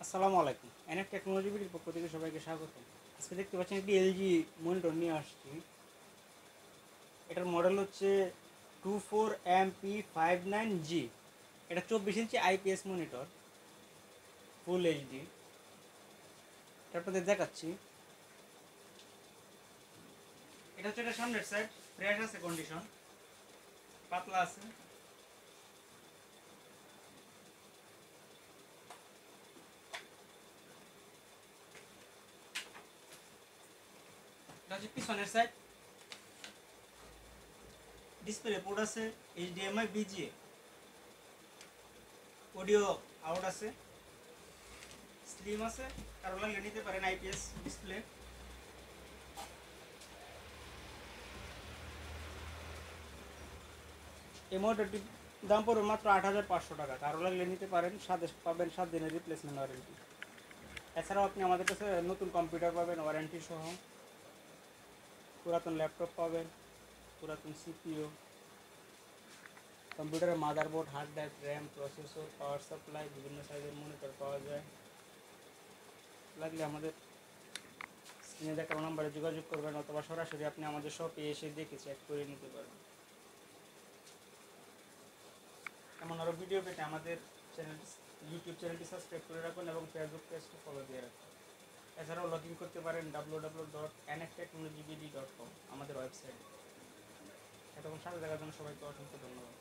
আসসালামু আলাইকুম। NF technology বিডির পক্ষ থেকে সবাইকে স্বাগত। আজকে দেখতে পাচ্ছেন একটি এলজি মনিটর নিয়ে আসছি। এটার মডেল হচ্ছে 24MP59G। এটা 24 ইঞ্চি আইপিএস মনিটর, ফুল এইচডি। আপনাদের দেখাচ্ছি। এটা হচ্ছে এটা সামনের সাইড, ফ্রেশ আছে, কন্ডিশন পাতলা আছে। এটা হচ্ছে পিছনের সাইড, ডিসপ্লে পোর্ট আছে, এইচডিএমআই বিজিএ, অডিও আউট আছে, স্লিম আছে, কারো লাগলে নিতে পারেন আইপিএস ডিসপ্লে। এই মডেলটির দাম পড়বে মাত্র ৮৫০০ টাকা। কারো লাগলে নিতে পারেন, সাথে পাবেন 7 দিনের রিপ্লেসমেন্ট ওয়ারেন্টি। এছাড়াও আপনি আমাদের কাছে নতুন কম্পিউটার পাবেন ওয়ারেন্টি সহ, পুরাতন ল্যাপটপ পাবেন, পুরাতন সিপিইউ, কম্পিউটারের motherboard, hard drive, RAM, processor, power supply, বিভিন্ন সাইজের মনিটর পাওয়া যায়। লাগলে আমাদের স্ক্রিনে দেখানো নাম্বারে যোগাযোগ করবেন, অথবা সরাসরি আপনি আমাদের শপে এসে দেখে চেক করে নিতে পারবেন। এমন আরও ভিডিও পেতে আমাদের ইউটিউব চ্যানেলটি সাবস্ক্রাইব করে রাখুন এবং ফেসবুক পেজটি ফলো দিয়ে রাখুন। এছাড়াও লগ ইন করতে পারেন www.nftechnologybd.com আমাদের ওয়েবসাইট। এতক্ষণ সাথে দেখার জন্য সবাইকে অসংখ্য ধন্যবাদ।